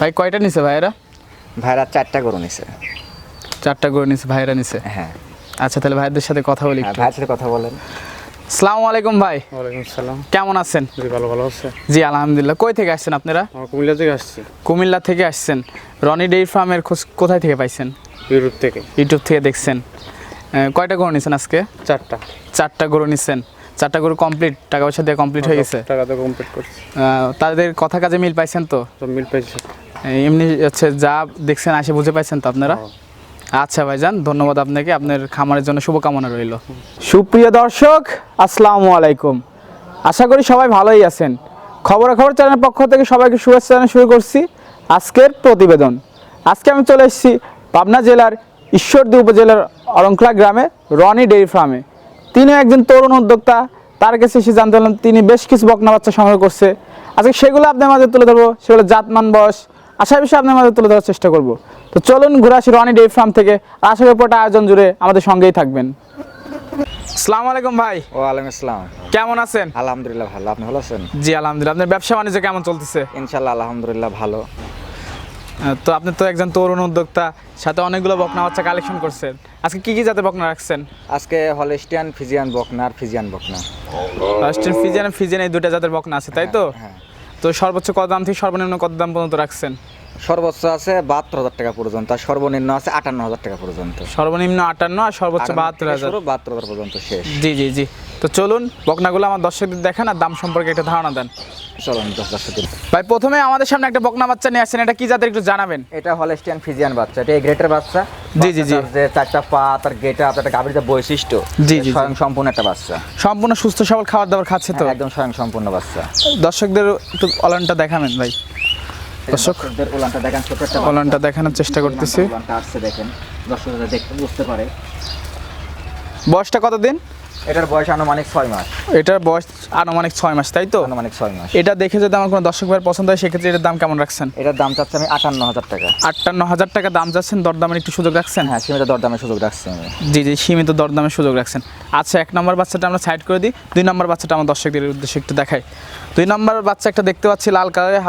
ভাই কয়টা নিছে ভাইরা? ভাইরা 4টা গরু নিছে। 4টা গরু নিছে ভাইরা নিছে। হ্যাঁ। আচ্ছা তাহলে ভাইদের সাথে কথা বলি একটু। ভাইয়ের সাথে কথা বলেন। আসসালামু আলাইকুম ভাই। ওয়ালাইকুম আসসালাম। কেমন আছেন? জি ভালো আছে। জি আলহামদুলিল্লাহ। কই থেকে আসছেন আপনারা? আমরা কুমিল্লা থেকে আসছি। কুমিল্লা থেকে আসছেন। রনি ডেইরি ফার্মের খোঁজ কোথায় থেকে পাইছেন? ইউরোপ থেকে। ইউটিউব থেকে দেখছেন। কয়টা গরু নিছেন আজকে? 4টা। 4টা গরু নিছেন। 4টা গরু কমপ্লিট, টাকা পয়সা দিয়ে কমপ্লিট হয়ে গেছে? টাকা দিয়ে কমপ্লিট করছি। তাদের কথা কাজে মিল পাইছেন তো? সব মিল পাইছি। এমনি হচ্ছে যা দেখছেন আসে বুঝে পাইছেন তো আপনারা? আচ্ছা ভাইজান, ধন্যবাদ আপনাকে। আপনার খামারের জন্য শুভকামনা রইল। সুপ্রিয় দর্শক, আসসালামু আলাইকুম। আশা করি সবাই ভালোই আছেন। খবরাখবর চ্যানেলের পক্ষ থেকে সবাইকে শুভেচ্ছা জানিয়ে শুরু করছি আজকের প্রতিবেদন। আজকে আমি চলে এসেছি পাবনা জেলার ঈশ্বরদী উপজেলার অরংখলা গ্রামে রনি ডেইরি ফার্মে। তিনি একজন তরুণ উদ্যোক্তা। তার কাছে এসে জানতে পারলাম তিনি বেশ কিছু বকনা বাচ্চা সংগ্রহ করছে। আজকে সেগুলো আপনার মাঝে তুলে ধরবো, সেগুলো জাতমান বয়স আশা বিষয়ে আপনার মাঝে তুলে ধরার চেষ্টা করব। তো চলুন ঘুরে আসি রনি ডেইরি ফার্ম থেকে। আশা করি পুরোটা আয়োজন জুড়ে আমাদের সঙ্গেই থাকবেন। আসসালামু আলাইকুম ভাই। ওয়ালাইকুম আসসালাম। কেমন আছেন? আলহামদুলিল্লাহ ভালো। আপনি ভালো আছেন? জি আলহামদুলিল্লাহ। আপনার ব্যবসা বাণিজ্য কেমন চলতেছে? ইনশাআল্লাহ আলহামদুলিল্লাহ ভালো। তো আপনি তো একজন তরুণ উদ্যোক্তা, সাথে অনেকগুলো বকনা বাচ্চা কালেকশন করছেন। আজকে কি কি জাতের বকনা রাখছেন? আজকে হলিস্টিয়ান ফিজিয়ান বকনা আর ফিজিয়ান বকনা। ফিজিয়ান এই দুটো জাতের বকনা আছে তাই তো? হ্যাঁ। তো সর্বোচ্চ কত দাম থেকে সর্বনিম্ন কত দাম পর্যন্ত রাখছেন? সর্বোচ্চ আছে 72,000 টাকা পর্যন্ত, আর সর্বনিম্ন আছে 58,000 টাকা পর্যন্ত। সর্বনিম্ন 58 আর সর্বোচ্চ 72,000। 72,000 পর্যন্ত শেষ। জি জি জি। তো চলুন বকনাগুলো আমার দর্শকদের দেখান আর দাম সম্পর্কে একটা ধারণা দেন। চলুন 10,000 দিন। ভাই প্রথমে আমাদের সামনে একটা বকনা বাচ্চা নিয়ে আসছেন, এটা কি জাতের একটু জানাবেন? এটা হলিস্টিয়ান ফিজিয়ান বাচ্চা, এটা গ্রেটের বাচ্চা। জি জি জি। যে 4টা পা, তার গেটা, আপনার গাভীর যে বৈশিষ্ট্য, জি জি স্বয়ং সম্পূর্ণ একটা বাচ্চা। সম্পূর্ণ সুস্থ সবল খাবার দাবার খাচ্ছে তো? একদম স্বয়ং সম্পূর্ণ বাচ্চা। দর্শকদের একটু অলনটা দেখাবেন ভাই। দর্শকদের ওলানটা দেখেন, ছোট একটা অলনটা দেখানোর চেষ্টা করতেছি। ওলানটা আসছে দেখেন, দর্শকরা দেখতে বুঝতে পারে। বয়সটা কতদিন? এটার বয়স আনুমানিক 6 মাস। এটার বয়স আনুমানিক 6 মাস তাই তো? আনুমানিক 6 মাস। এটা দেখে যদি আমার কোনো দর্শক ভাইয়ের পছন্দ হয় সেক্ষেত্রে এটার দাম কেমন রাখছেন? এটার দাম চাচ্ছি আমি 58,000 টাকা। 58,000 টাকা দাম যাচ্ছেন, দরদামের একটু সুযোগ রাখছেন? হ্যাঁ, সীমিত দরদামের সুযোগ রাখছি আমি। জি জি, সীমিত দরদামের সুযোগ রাখছেন। আচ্ছা, 1 নম্বর বাচ্চাটা আমরা সাইড করে দিই। 2 নম্বর বাচ্চাটা আমার দর্শকদের উদ্দেশ্যে একটু দেখাই। 2 নম্বর বাচ্চা একটা দেখতে পাচ্ছি লাল কালারের,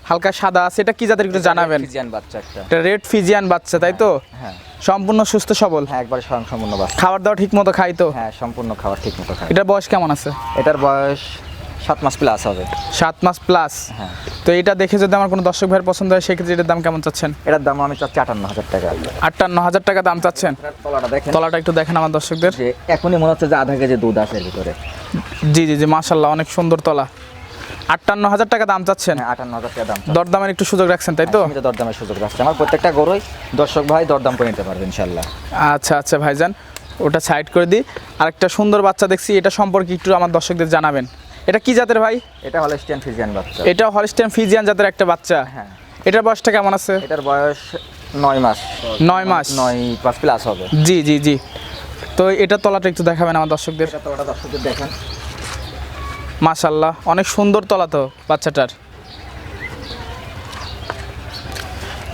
হালকা সাদা আছে। এটা কি জাতের একটু জানাবেন? ফিজিয়ান বাচ্চা একটা। এটা রেড ফিজিয়ান বাচ্চা তাই তো? হ্যাঁ। সম্পূর্ণ সুস্থ সবল? হ্যাঁ, একবার স্বয়ং সম্পূর্ণ বাচ্চা। খাবার দাবার ঠিক মতো খাই তো? হ্যাঁ, সম্পূর্ণ খাবার ঠিক মতো খায়। এটার বয়স কেমন আছে? এটার বয়স 7 মাস প্লাস হবে। 7 মাস প্লাস? হ্যাঁ। তো এটা দেখে যদি আমার কোনো দর্শক ভাইয়ের পছন্দ হয় সেক্ষেত্রে এটার দাম কেমন চাচ্ছেন? এটার দাম আমি চাচ্ছি 58,000 টাকা। 58,000 টাকা দাম চাচ্ছেন? তলাটা দেখেন, তলাটা একটু দেখেন আমার দর্শকদের। যে এখনই মনে হচ্ছে যে আধা কেজি দুধ আছে এর ভিতরে। জি জি জি, মাশাআল্লাহ অনেক সুন্দর তলা। 58,000 টাকা দাম চাচ্ছেন? হ্যাঁ, 58,000 টাকা দাম। দরদামের একটু সুযোগ রাখছেন তাই তো? সীমিত দরদামের সুযোগ রাখছি। আমার প্রত্যেকটা গরুই দর্শক ভাই দরদাম করে নিতে পারবে ইনশাআল্লাহ। আচ্ছা আচ্ছা ভাইজান, ওটা সাইড করে দিই। আরেকটা সুন্দর বাচ্চা দেখছি, এটা সম্পর্কে একটু আমার দর্শকদের জানাবেন। এটা কি জাতের ভাই? এটা হলিস্টিয়ান ফিজিয়ান বাচ্চা। এটা হলিস্টিয়ান ফিজিয়ান জাতের একটা বাচ্চা। হ্যাঁ। এটার বয়সটা কেমন আছে? এটার বয়স 9 মাস। 9 মাস? 9 প্লাস প্লাস হবে। জি জি জি। তো এটা তলাটা একটু দেখাবেন আমার দর্শকদের। এটা তলাটা দর্শকদের দেখেন। মাশাআল্লাহ অনেক সুন্দর তলা তো বাচ্চাটার।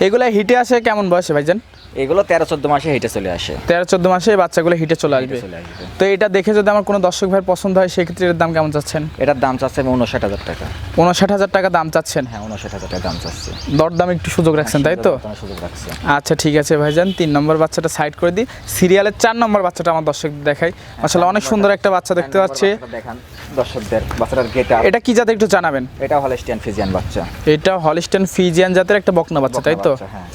এগুলা হিটে আসে কেমন বয়সে ভাইজান? এগুলো 13-14 মাসে হেঁটে চলে আসে। 13-14 মাসে এই বাচ্চাগুলো হিটে চলে আসবে। তো এটা দেখে যদি আমার কোনো দর্শক ভাইয়ের পছন্দ হয় সেক্ষেত্রে এর দাম কেমন চাচ্ছেন? এটার দাম চাচ্ছে আমি 59,000 টাকা। 59,000 টাকা দাম চাচ্ছেন? হ্যাঁ, 59,000 টাকা দাম চাচ্ছি। দরদাম একটু সুযোগ রাখছেন তাই তো? সুযোগ রাখছি। আচ্ছা ঠিক আছে ভাইজান, 3 নম্বর বাচ্চাটা সাইড করে দিই। সিরিয়ালের 4 নম্বর বাচ্চাটা আমার দর্শকদের দেখাই। মাশাআল্লাহ অনেক সুন্দর একটা বাচ্চা দেখতে পাচ্ছি। দেখেন দর্শকদের বাচ্চাটার গেটা। এটা কি জাতের একটু জানাবেন? এটা হলিস্টিয়ান ফিজিয়ান বাচ্চা। এটা হলিস্টিয়ান ফিজিয়ান জাতের একটা বকনা বাচ্চা তাই তো? হ্যাঁ।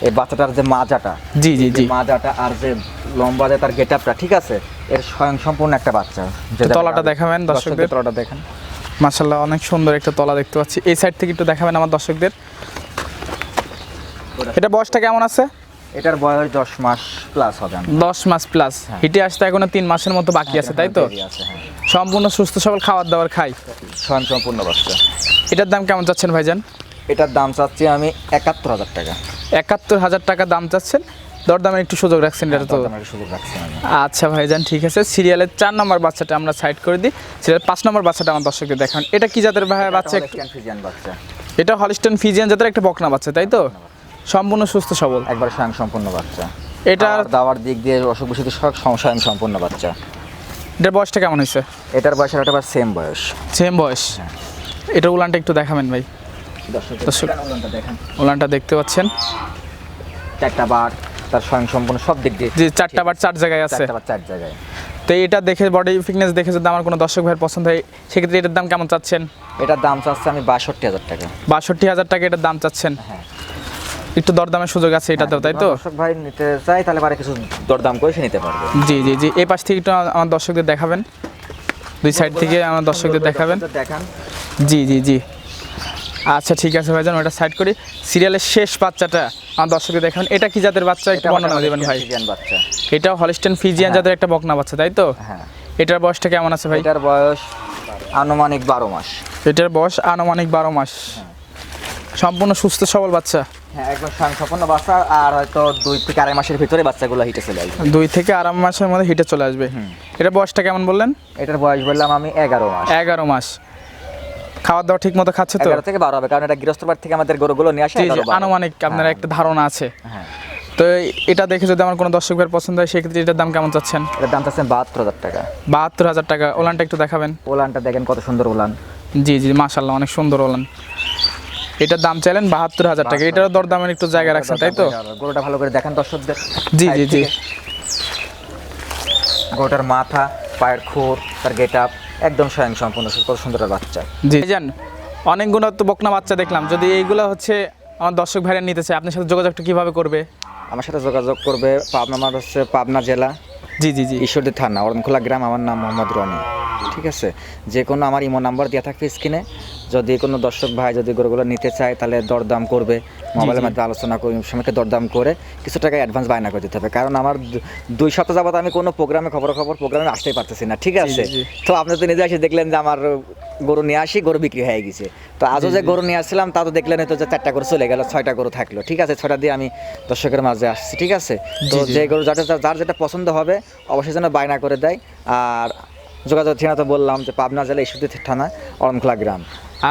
এই বাচ্চাটার যে মাজাটা, জি জি জি, মাজাটা আর যে লম্বা যে তার গেটআপটা ঠিক আছে, এর স্বয়ং সম্পূর্ণ একটা বাচ্চা। তলাটা দেখাবেন দর্শকদের? তলাটা দেখেন। মাশাআল্লাহ অনেক সুন্দর একটা তলা দেখতে পাচ্ছি। এই সাইড থেকে একটু দেখাবেন আমার দর্শকদের। এটা বয়সটা কেমন আছে? এটার বয়স 10 মাস প্লাস হবে। 10 মাস প্লাস? হিটে আসতে এখনো 3 মাসের মতো বাকি আছে তাই তো? সম্পূর্ণ সুস্থ সবল খাবার দাবার খাই, স্বয়ং সম্পূর্ণ বাচ্চা। এটার দাম কেমন চাচ্ছেন ভাইজান? এটার দাম চাচ্ছি আমি 71,000 টাকা। 71,000 টাকা দাম চাচ্ছেন, দরদামের একটু সুযোগ রাখছেন এটা তো? সুযোগ রাখছি আমি। আচ্ছা ভাইজান ঠিক আছে। সিরিয়ালের 4 নম্বর বাচ্চাটা আমরা সাইড করে দিই। সিরিয়াল 5 নম্বর বাচ্চাটা আমার দর্শকদের দেখান। এটা কি জাতের ভাই বাচ্চা? হলিস্টিয়ান ফিজিয়ান বাচ্চা। এটা হলিস্টিয়ান ফিজিয়ান জাতের একটা বকনা বাচ্চা তাই তো? সম্পূর্ণ সুস্থ সবল, একবার স্বয়ং সম্পূর্ণ বাচ্চা। এটার দাওয়ার দিক দিয়ে অসুখ বিসুখ সব স্বয়ং সম্পূর্ণ বাচ্চা। এটার বয়সটা কেমন হয়েছে? এটার বয়স আর এটার সেম বয়স। সেম বয়স? এটার উলানটা একটু দেখাবেন ভাই। দর্শক দর্শক। ওলানটা দেখেন, ওলানটা দেখতে পাচ্ছেন, চারটা বার তার স্বয়ংসম্পূর্ণ সব দিক দিয়ে যে 4টা বার 4 জায়গায় আছে। চারটা বার 4 জায়গায়। তো এটা দেখে বডি ফিটনেস দেখে যদি আমার কোনো দর্শক ভাইয়ের পছন্দ হয় সেক্ষেত্রে এটার দাম কেমন চাচ্ছেন? এটার দাম চাচ্ছে আমি 62,000 টাকা। 62,000 টাকা এটার দাম চাচ্ছেন। হ্যাঁ। একটু দরদামের সুযোগ আছে এটাতেও, তাই তো? দর্শক ভাই নিতে চাই তাহলে পারে কিছু দরদাম করে সে নিতে পারবে। জি জি জি, এই পাশ থেকে একটু আমার দর্শকদের দেখাবেন, দুই সাইড থেকে আমার দর্শকদের দেখাবেন। দেখান। জি জি জি, আচ্ছা ঠিক আছে ভাইজান, ওটা সাইড করি। সিরিয়ালের শেষ বাচ্চাটা আমার দর্শকদের দেখাবেন, এটা কি জাতের বাচ্চা একটু বর্ণনা দেবেন ভাই? ফিজিয়ান বাচ্চা। এটাও হলিস্টিয়ান ফিজিয়ান হ্যাঁ। জাতের একটা বকনা বাচ্চা, তাই তো? হ্যাঁ। এটার বয়সটা কেমন আছে ভাই? এটার বয়স আনুমানিক 12 মাস। এটার বয়স আনুমানিক 12 মাস। সম্পূর্ণ সুস্থ সবল বাচ্চা। হ্যাঁ, একদম সম্পূর্ণ বাচ্চা। আর হয়তো 2 থেকে 2.5 মাসের ভিতরে বাচ্চাগুলো হিটে চলে আসবে। 2 থেকে 2.5 মাসের মধ্যে হিটে চলে আসবে। এটার বয়সটা কেমন বললেন? এটার বয়স বললাম আমি 11 মাস। 11 মাস। খাওয়া দাওয়া ঠিক মতো খাচ্ছে তো? 11 থেকে 12 হবে, কারণ এটা গৃহস্থ বাড়ি থেকে আমাদের গরুগুলো নিয়ে আসে। জি জি, 11, 12 আনুমানিক আপনার একটা ধারণা আছে। হ্যাঁ। তো এটা দেখে যদি আমার কোনো দর্শক ভাইয়ের পছন্দ হয় সেক্ষেত্রে এটার দাম কেমন চাচ্ছেন? এটার দাম চাচ্ছেন 72,000 টাকা। 72,000 টাকা। ওলানটা একটু দেখাবেন। ওলানটা দেখেন কত সুন্দর ওলান। জি জি, মাশাআল্লাহ, অনেক সুন্দর ওলান। এটার দাম চাইলেন 72,000 টাকা। এটারও দরদামের একটু জায়গা রাখছেন, তাই তো? গরুটা ভালো করে দেখেন দর্শকদের। জি জি জি। গরুটার মাথা, পায়ের খুর, তার গেটআপ একদম স্বয়ংসম্পূর্ণ কত সুন্দর একটা বাচ্চা। জি জান, অনেকগুলো তো বকনা বাচ্চা দেখলাম, যদি এইগুলো হচ্ছে আমার দর্শক ভাইরা নিতে চায় আপনার সাথে যোগাযোগটা কিভাবে করবে? আমার সাথে যোগাযোগ করবে আমার হচ্ছে পাবনা জেলা, জি জি জি। ঈশ্বরদী থানা, অরণখোলা গ্রাম। আমার নাম মোহাম্মদ রনি। ঠিক আছে, যে কোনো আমার ইমো নাম্বার দেওয়া থাকবে স্ক্রিনে। যদি কোনো দর্শক ভাই যদি গরুগুলো নিতে চায় তাহলে দরদাম করবে, মোবাইলের মাধ্যমে আলোচনা করে সময়কে দরদাম করে কিছু টাকা অ্যাডভান্স বায়না করে দিতে হবে। কারণ আমার 2 সপ্তাহ যাবত আমি কোনো প্রোগ্রামে খবর প্রোগ্রামে আসতেই পারতেছি না। ঠিক আছে, জি। তো আপনি তো নিজে এসে দেখলেন যে আমার গরু নিয়ে আসি, গরু বিক্রি হয়ে গেছে। তো আজও যে গরু নিয়ে আসছিলাম তা তো দেখলেন তো যে 4টা গরু চলে গেল, 6টা গরু থাকলো। ঠিক আছে, 6টা দিয়ে আমি দর্শকের মাঝে আসছি। ঠিক আছে, তো যে গরু যার যেটা পছন্দ হবে অবশ্যই যেন বায়না করে দেয়। আর যোগাযোগ ঠিকানা তো বললাম যে পাবনা জেলা ঈশ্বরদী থানা, অরণখোলা গ্রাম।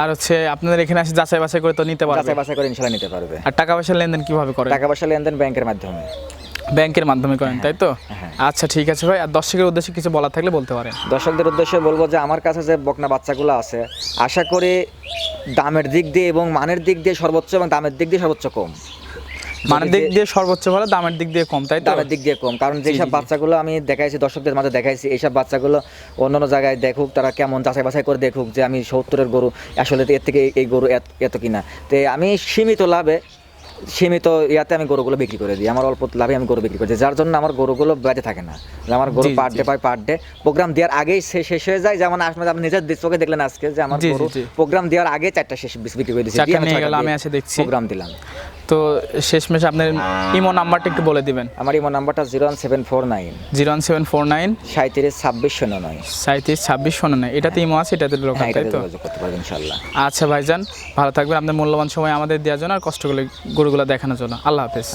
আর হচ্ছে আপনাদের এখানে আসে যাচাই বাছাই করে তো নিতে পারবে। যাচাই বাছাই করে ইনশাল্লাহ নিতে পারবে। আর টাকা পয়সা লেনদেন কিভাবে করেন? টাকা পয়সা লেনদেন ব্যাংকের মাধ্যমে। ব্যাংকের মাধ্যমে করেন, তাই তো? হ্যাঁ। আচ্ছা ঠিক আছে ভাই, আর দর্শকের উদ্দেশ্যে কিছু বলার থাকলে বলতে পারেন। দর্শকদের উদ্দেশ্যে বলবো যে আমার কাছে যে বকনা বাচ্চাগুলো আছে আশা করি দামের দিক দিয়ে এবং মানের দিক দিয়ে সর্বোচ্চ এবং দামের দিক দিয়ে সর্বোচ্চ কম। মানের দিক দিয়ে সর্বোচ্চ ভালো, দামের দিক দিয়ে কম, তাই তো? দামের দিক দিয়ে কম, কারণ যেসব বাচ্চাগুলো আমি দেখাইছি দর্শকদের মাঝে দেখাইছি, এইসব বাচ্চাগুলো অন্যান্য জায়গায় দেখুক, তারা কেমন যাচাই বাছাই করে দেখুক যে আমি 70-এর গরু আসলে এর থেকে এই গরু এত কিনা। তো আমি সীমিত ইয়াতে আমি গরুগুলো বিক্রি করে দিই। আমার অল্প লাভে আমি গরু বিক্রি করে দিই, যার জন্য আমার গরুগুলো বেঁচে থাকে না। আমার গরু per day per day programme দেওয়ার আগেই শেষ হয়ে যায়। যেমন আপনি নিজের চোখে দেখলেন আজকে যে আমার গরু প্রোগ্রাম দেওয়ার আগে 4টা শেষ বিক্রি করে দিয়েছি। আমি এসে দেখছি প্রোগ্রাম দিলাম। তো শেষমেশ আপনার ইমো নাম্বারটা একটু বলে দিবেন। আমার ইমো নাম্বারটা 01749 01749 372609 372609। এটাতে ইমো আছে, এটাতে লোকাল, তাই তো? যোগাযোগ করতে পারবেন ইনশাআল্লাহ। আচ্ছা ভাইজান, ভালো থাকবেন, আপনার মূল্যবান সময় আমাদের দেওয়ার জন্য আর কষ্ট করে গরুগুলো দেখানোর জন্য। আল্লাহ হাফেজ।